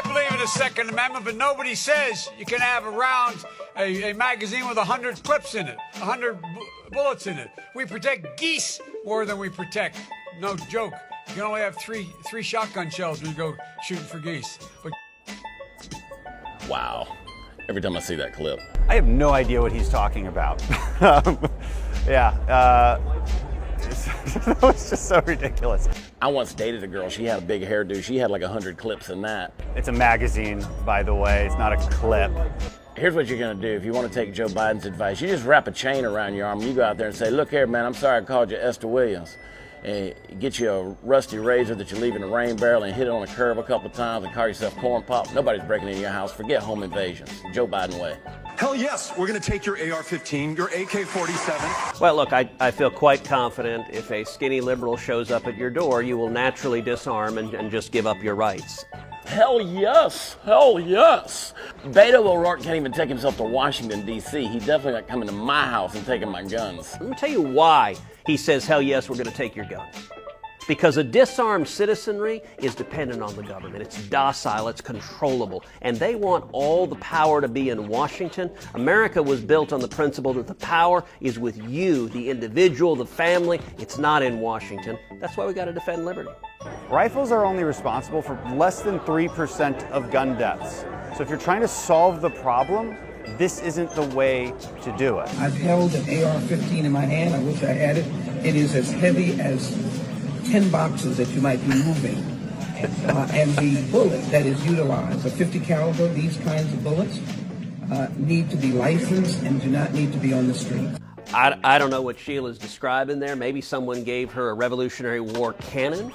I believe in the Second Amendment, but nobody says you can have a magazine with 100 clips in it, 100 bullets in it. We protect geese more than we protect. No joke. You can only have three shotgun shells when you go shooting for geese. But wow. Every time I see that clip. I have no idea what he's talking about. That was just so ridiculous. I once dated a girl. She had a big hairdo. She had like 100 clips in that. It's a magazine, by the way. It's not a clip. Here's what you're going to do if you want to take Joe Biden's advice. You just wrap a chain around your arm and you go out there and say, look here, man, I'm sorry I called you Esther Williams. And get you a rusty razor that you leave in a rain barrel and hit it on a curb a couple of times and call yourself Corn Pop. Nobody's breaking into your house. Forget home invasions. Joe Biden way. Hell yes, we're going to take your AR-15, your AK-47. Well, look, I feel quite confident if a skinny liberal shows up at your door, you will naturally disarm and just give up your rights. Hell yes. Hell yes. Beto O'Rourke can't even take himself to Washington, D.C. He's definitely not coming to my house and taking my guns. Let me tell you why he says, hell yes, we're going to take your guns. Because a disarmed citizenry is dependent on the government. It's docile, it's controllable, and they want all the power to be in Washington. America was built on the principle that the power is with you, the individual, the family. It's not in Washington. That's why we got to defend liberty. Rifles are only responsible for less than 3% of gun deaths. So if you're trying to solve the problem, this isn't the way to do it. I've held an AR-15 in my hand. I wish I had it. It is as heavy as 10 boxes that you might be moving. And the bullet that is utilized, a 50 caliber, these kinds of bullets, need to be licensed and do not need to be on the street. I don't know what Sheila's describing there. Maybe someone gave her a Revolutionary War cannon,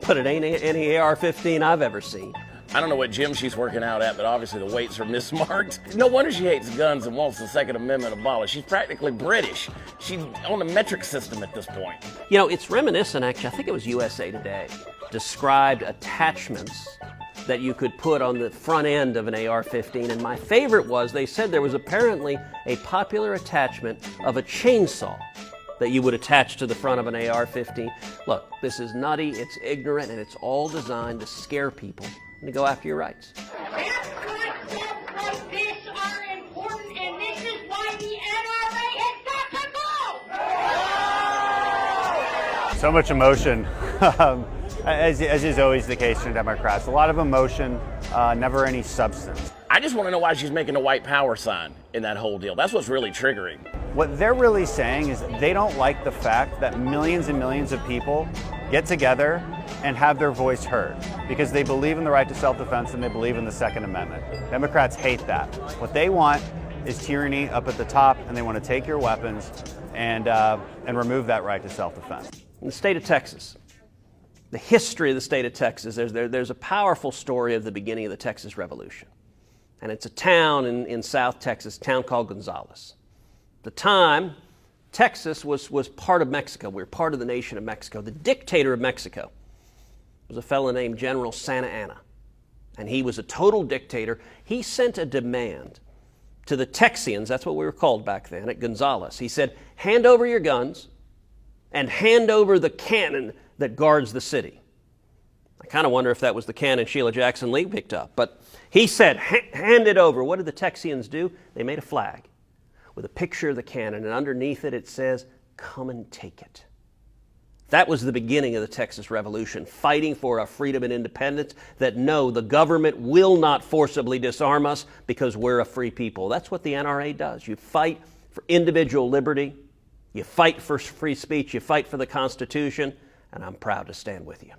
but it ain't any AR-15 I've ever seen. I don't know what gym she's working out at, but obviously the weights are mismarked. No wonder she hates guns and wants the Second Amendment abolished. She's practically British. She's on the metric system at this point. You know, it's reminiscent, actually, I think it was USA Today, described attachments that you could put on the front end of an AR-15, and my favorite was they said there was apparently a popular attachment of a chainsaw that you would attach to the front of an AR-15. Look, this is nutty, it's ignorant, and it's all designed to scare people and to go after your rights. That's why stuff like this are important, and this is why the NRA has got to go! So much emotion, as is always the case in Democrats. A lot of emotion, never any substance. I just want to know why she's making a white power sign in that whole deal. That's what's really triggering. What they're really saying is that they don't like the fact that millions and millions of people get together and have their voice heard because they believe in the right to self-defense and they believe in the Second Amendment. Democrats hate that. What they want is tyranny up at the top, and they want to take your weapons and remove that right to self-defense. In the state of Texas, the history of the state of Texas, there's a powerful story of the beginning of the Texas Revolution. And it's a town in South Texas, a town called Gonzales. At the time, Texas was part of Mexico. We were part of the nation of Mexico. The dictator of Mexico was a fellow named General Santa Anna, and he was a total dictator. He sent a demand to the Texians, that's what we were called back then, at Gonzales. He said, hand over your guns and hand over the cannon that guards the city. I kind of wonder if that was the cannon Sheila Jackson Lee picked up, but he said, hand it over. What did the Texians do? They made a flag with a picture of the cannon, and underneath it, it says, come and take it. That was the beginning of the Texas Revolution, fighting for a freedom and independence that no, the government will not forcibly disarm us because we're a free people. That's what the NRA does. You fight for individual liberty, you fight for free speech, you fight for the Constitution, and I'm proud to stand with you.